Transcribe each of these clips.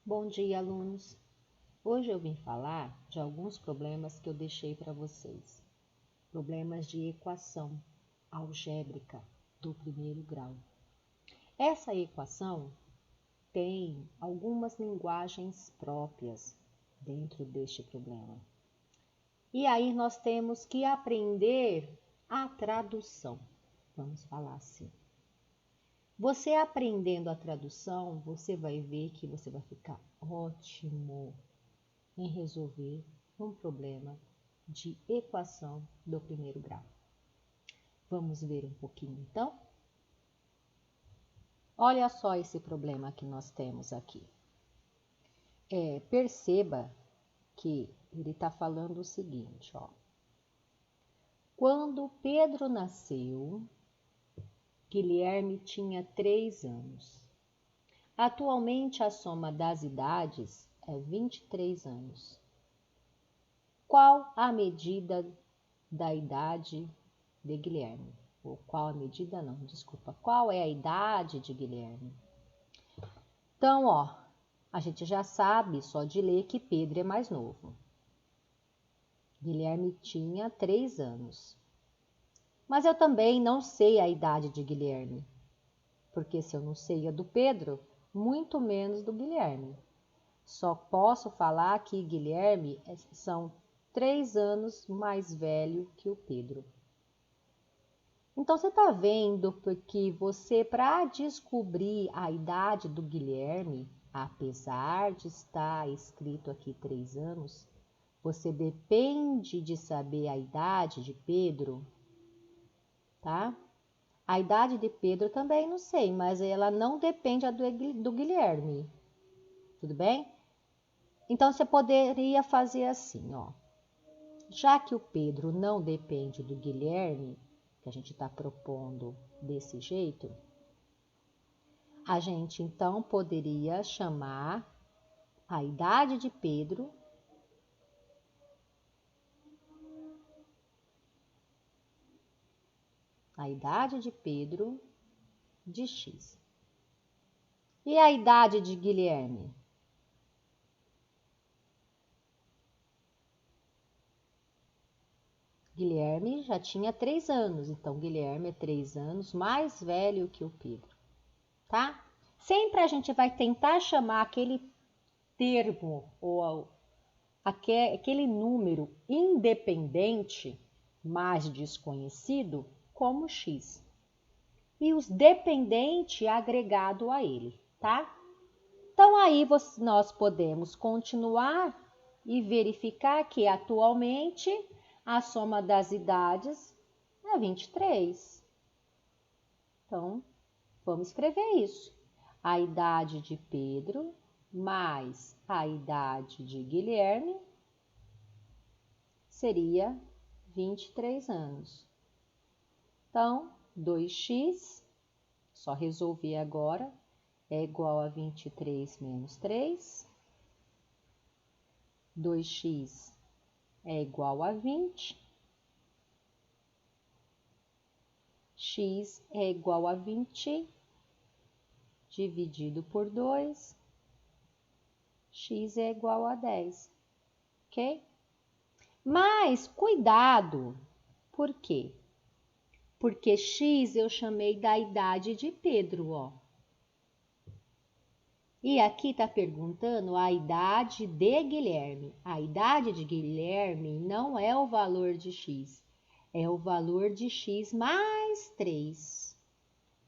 Bom dia, alunos! Hoje eu vim falar de alguns problemas que eu deixei para vocês. Problemas de equação algébrica do primeiro grau. Essa equação tem algumas linguagens próprias dentro deste problema. E aí nós temos que aprender a tradução. Vamos falar assim. Você aprendendo a tradução, você vai ver que você vai ficar ótimo em resolver um problema de equação do primeiro grau. Vamos ver um pouquinho então? Olha só esse problema que nós temos aqui. Perceba que ele está falando o seguinte, ó. Quando Pedro nasceu, Guilherme tinha 3 anos. Atualmente a soma das idades é 23 anos. Qual a medida da idade de Guilherme? Ou qual a medida não, desculpa. Qual é a idade de Guilherme? Então, ó, a gente já sabe só de ler que Pedro é mais novo. Guilherme tinha 3 anos. Mas eu também não sei a idade de Guilherme. Porque se eu não sei a do Pedro, muito menos do Guilherme. Só posso falar que Guilherme são 3 anos mais velho que o Pedro. Então, você está vendo que você, para descobrir a idade do Guilherme, apesar de estar escrito aqui 3 anos, você depende de saber a idade de Pedro, tá? A idade de Pedro também não sei, mas ela não depende do Guilherme, tudo bem? Então, você poderia fazer assim, ó. Já que o Pedro não depende do Guilherme, que a gente está propondo desse jeito, a gente então poderia chamar a idade de Pedro de X. E a idade de Guilherme? Guilherme já tinha 3 anos, então Guilherme é 3 anos mais velho que o Pedro, tá? Sempre a gente vai tentar chamar aquele termo ou aquele número independente, mais desconhecido, como X. E os dependente agregado a ele, tá? Então, aí nós podemos continuar e verificar que atualmente a soma das idades é 23. Então, vamos escrever isso. A idade de Pedro mais a idade de Guilherme seria 23 anos. Então, 2x, só resolver agora, é igual a 23 menos 3. 2x é igual a 20. X é igual a 20 dividido por 2. X é igual a 10. Ok? Mas cuidado, por quê? Porque X eu chamei da idade de Pedro, ó. E aqui está perguntando a idade de Guilherme. A idade de Guilherme não é o valor de X, é o valor de X mais 3.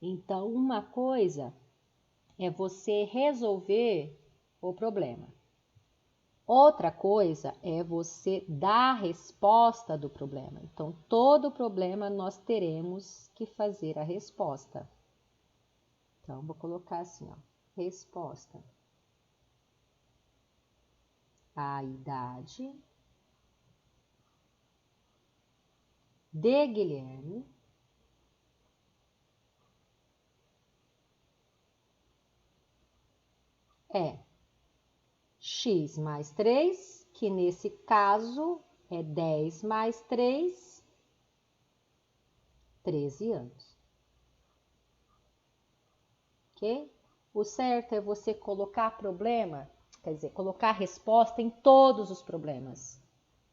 Então, uma coisa é você resolver o problema. Outra coisa é você dar a resposta do problema. Então, todo problema nós teremos que fazer a resposta. Então, vou colocar assim, ó, resposta. A idade de Guilherme é X mais 3, que nesse caso é 10 mais 3, 13 anos. Ok? O certo é você colocar problema quer dizer, colocar a resposta em todos os problemas.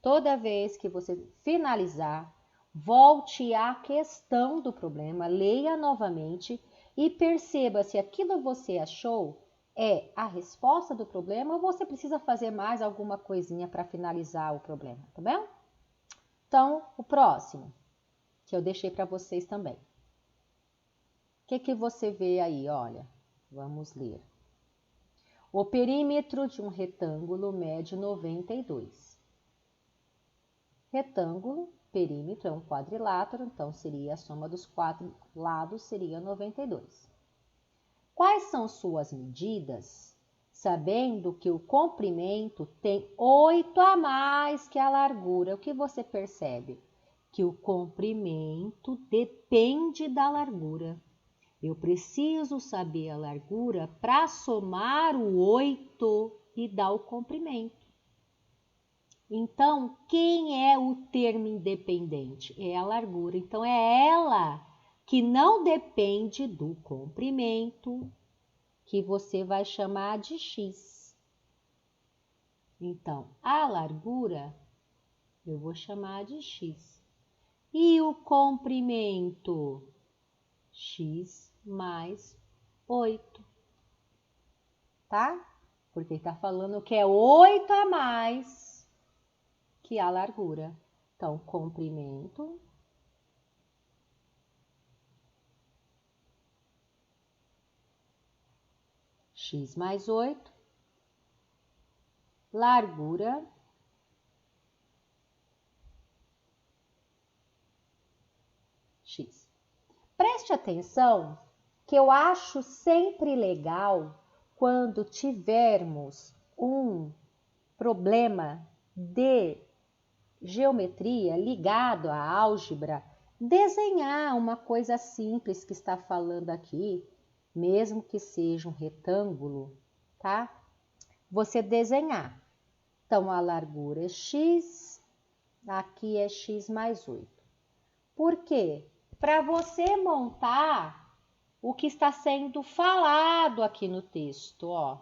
Toda vez que você finalizar, volte à questão do problema, leia novamente e perceba se aquilo que você achou é a resposta do problema ou você precisa fazer mais alguma coisinha para finalizar o problema, tá bom? Então, o próximo, que eu deixei para vocês também. O que você vê aí? Olha, vamos ler. O perímetro de um retângulo mede 92. Retângulo, perímetro é um quadrilátero, então seria a soma dos quatro lados, seria 92. Quais são suas medidas? Sabendo que o comprimento tem 8 a mais que a largura, o que você percebe? Que o comprimento depende da largura. Eu preciso saber a largura para somar o 8 e dar o comprimento. Então, quem é o termo independente? É a largura. Então, é ela que não depende do comprimento, que você vai chamar de x. Então, a largura eu vou chamar de x. E o comprimento? X mais 8. Tá? Porque está falando que é 8 a mais que a largura. Então, comprimento x mais 8, largura x. Preste atenção que eu acho sempre legal quando tivermos um problema de geometria ligado à álgebra, desenhar uma coisa simples que está falando aqui, mesmo que seja um retângulo, tá? Você desenhar. Então, a largura é x, aqui é x mais 8. Por quê? Para você montar o que está sendo falado aqui no texto, ó. O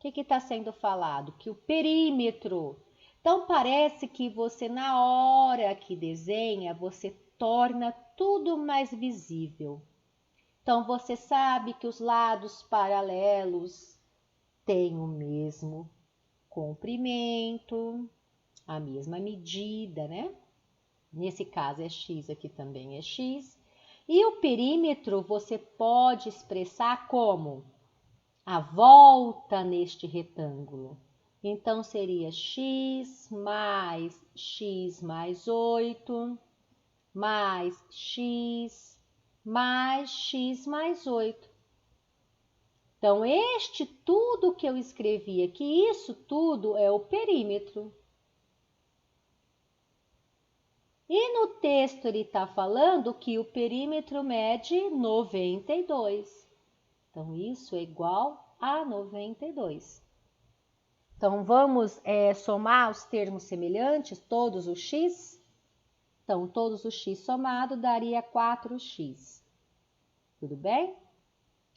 que está sendo falado? Que o perímetro. Então, parece que você, na hora que desenha, você torna tudo mais visível. Então, você sabe que os lados paralelos têm o mesmo comprimento, a mesma medida, né? Nesse caso é x, aqui também é x. E o perímetro você pode expressar como a volta neste retângulo. Então, seria x mais 8, mais x mais 8. Então, este tudo que eu escrevi aqui, isso tudo é o perímetro. E no texto ele está falando que o perímetro mede 92. Então, isso é igual a 92. Então, vamos somar os termos semelhantes, todos os x. Então, todos os x somado daria 4x. Tudo bem?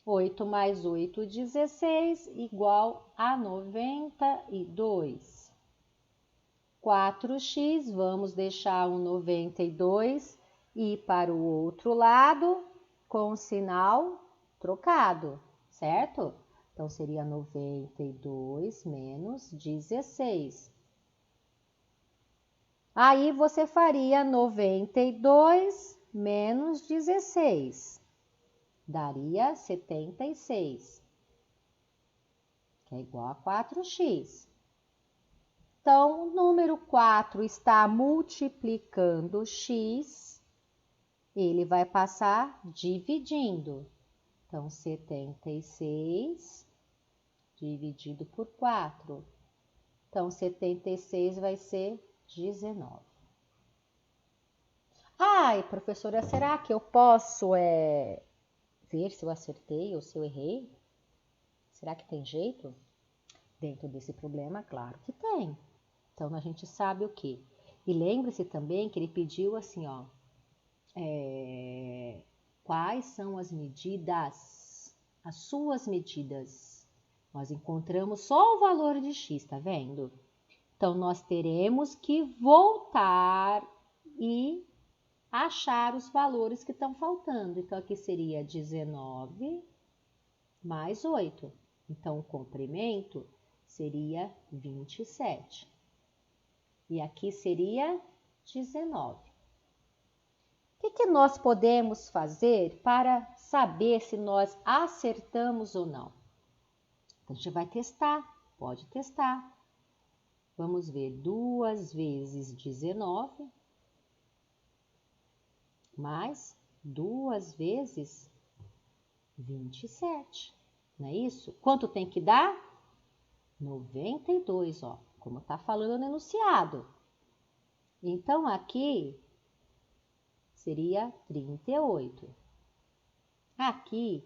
8 mais 8, 16, igual a 92. 4x, vamos deixar o 92 e ir para o outro lado com o sinal trocado, certo? Então, seria 92 menos 16. Aí, você faria 92 menos 16. Daria 76, que é igual a 4x. Então, o número 4 está multiplicando x, ele vai passar dividindo. Então, 76 dividido por 4. Então, 76 vai ser 19. Ai, professora, será que eu posso ver se eu acertei ou se eu errei? Será que tem jeito? Dentro desse problema, claro que tem. Então, a gente sabe o quê? E lembre-se também que ele pediu assim, ó, quais são as medidas, as suas medidas. Nós encontramos só o valor de x, tá vendo? Então, nós teremos que voltar e achar os valores que estão faltando. Então, aqui seria 19 mais 8. Então, o comprimento seria 27. E aqui seria 19. O que nós podemos fazer para saber se nós acertamos ou não? Então, a gente vai testar, pode testar. Vamos ver, 2 vezes 19, mais 2 vezes 27, não é isso? Quanto tem que dar? 92, ó, como está falando no enunciado. Então, aqui seria 38. Aqui,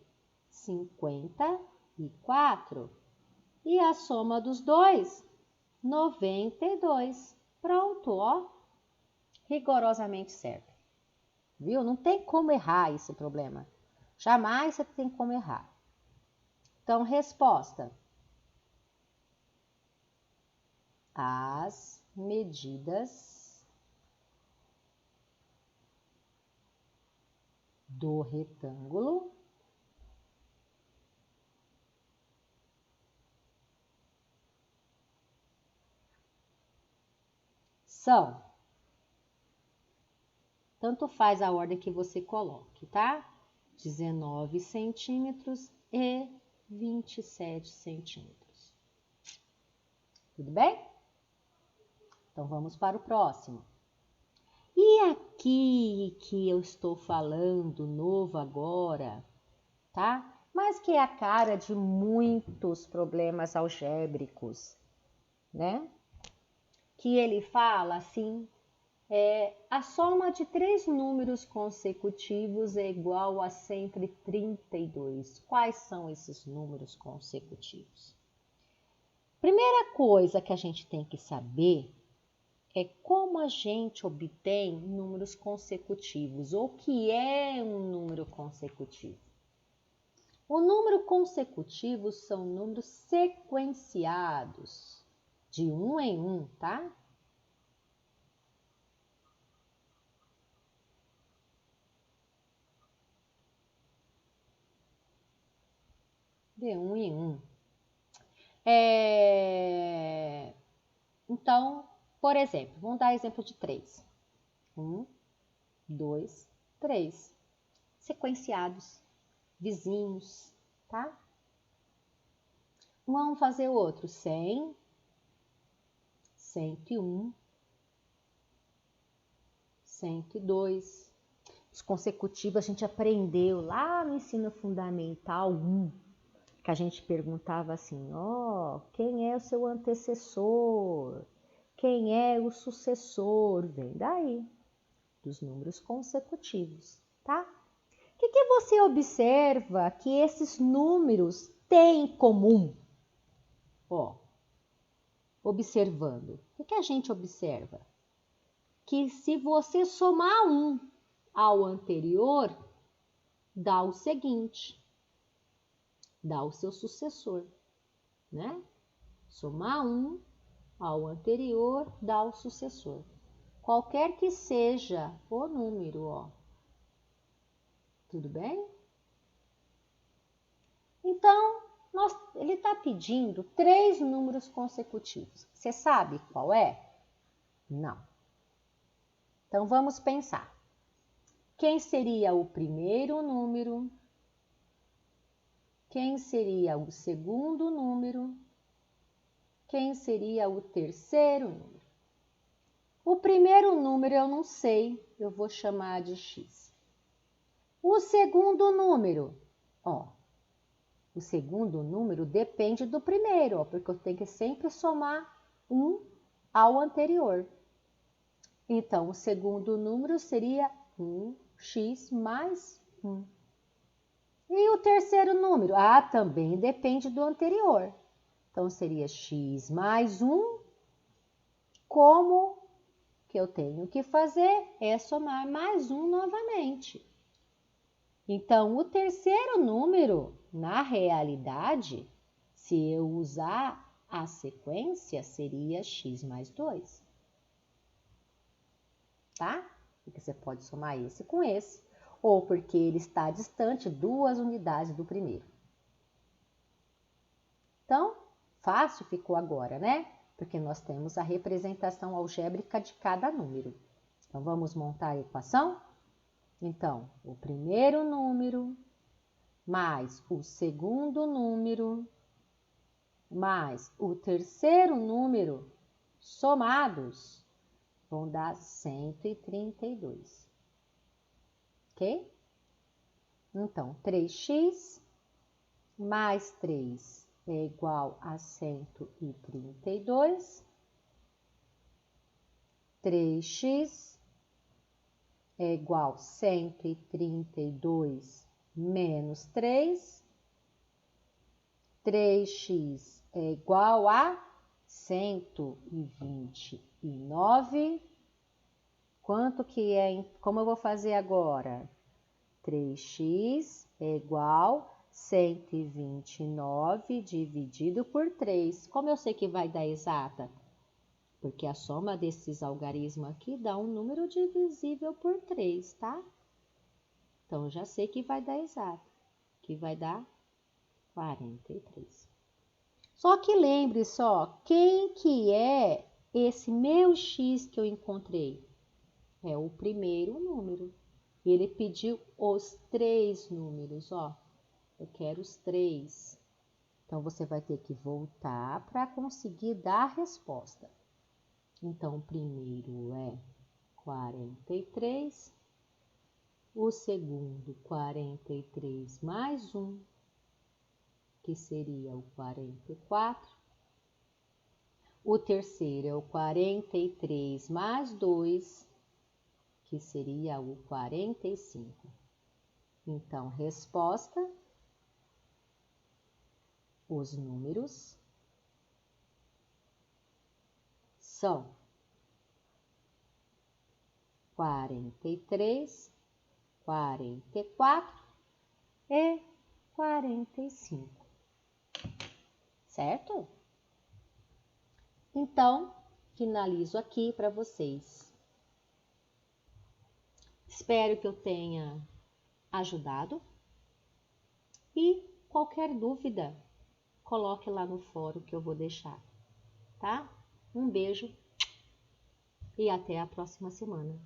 54. E a soma dos dois, 92. Pronto, ó. Rigorosamente certo. Viu? Não tem como errar esse problema. Jamais você tem como errar. Então, resposta. As medidas do retângulo são, tanto faz a ordem que você coloque, tá? 19 centímetros e 27 centímetros. Tudo bem? Então, vamos para o próximo. E aqui que eu estou falando novo agora, tá? Mas que é a cara de muitos problemas algébricos, né? Que ele fala assim, a soma de 3 números consecutivos é igual a sempre 32. Quais são esses números consecutivos? Primeira coisa que a gente tem que saber é como a gente obtém números consecutivos, ou o que é um número consecutivo. O número consecutivo são números sequenciados, de um em um, tá? De um em um. Então, por exemplo, vamos dar exemplo de 3. 1, 2, 3. Sequenciados, vizinhos, tá? Vamos fazer outro. 100, 101, 102. Os consecutivos a gente aprendeu lá no ensino fundamental 1, que a gente perguntava assim, quem é o seu antecessor? Quem é o sucessor? Vem daí, dos números consecutivos, tá? O que você observa que esses números têm em comum? Observando. O que a gente observa? Que se você somar um ao anterior, dá o seguinte, dá o seu sucessor, né? Somar um ao anterior, dá o sucessor. Qualquer que seja o número, Tudo bem? Então, ele está pedindo 3 números consecutivos. Você sabe qual é? Não. Então, vamos pensar. Quem seria o primeiro número? Quem seria o segundo número? Quem seria o terceiro número? O primeiro número eu não sei, eu vou chamar de x. O segundo número, o segundo número depende do primeiro, porque eu tenho que sempre somar um ao anterior. Então, o segundo número seria 1x mais 1. E o terceiro número? Também depende do anterior. Então, seria x mais 1. Como que eu tenho que fazer é somar mais 1 novamente. Então, o terceiro número, na realidade, Se eu usar a sequência, seria x mais 2. Tá? Porque você pode somar esse com esse, ou porque ele está distante 2 unidades do primeiro. Então, fácil ficou agora, né? Porque nós temos a representação algébrica de cada número. Então, vamos montar a equação? Então, o primeiro número mais o segundo número mais o terceiro número somados vão dar 132. Ok? Então, 3x mais 3 é igual a 132. 3x é igual a 132 menos 3. 3x é igual a 129. Quanto que é? Como eu vou fazer agora? 3x é igual a 129 dividido por 3. Como eu sei que vai dar exata? Porque a soma desses algarismos aqui dá um número divisível por 3, tá? Então, eu já sei que vai dar exata, que vai dar 43. Só que lembre só, quem que é esse meu x que eu encontrei? É o primeiro número. Ele pediu os 3 números, ó. Eu quero os 3. Então, você vai ter que voltar para conseguir dar a resposta. Então, o primeiro é 43. O segundo, 43 mais 1, que seria o 44. O terceiro é o 43 mais 2, que seria o 45. Então, resposta, os números são 43, 44 e 45. Certo? Então, finalizo aqui para vocês. Espero que eu tenha ajudado. E qualquer dúvida, coloque lá no fórum que eu vou deixar, tá? Um beijo e até a próxima semana.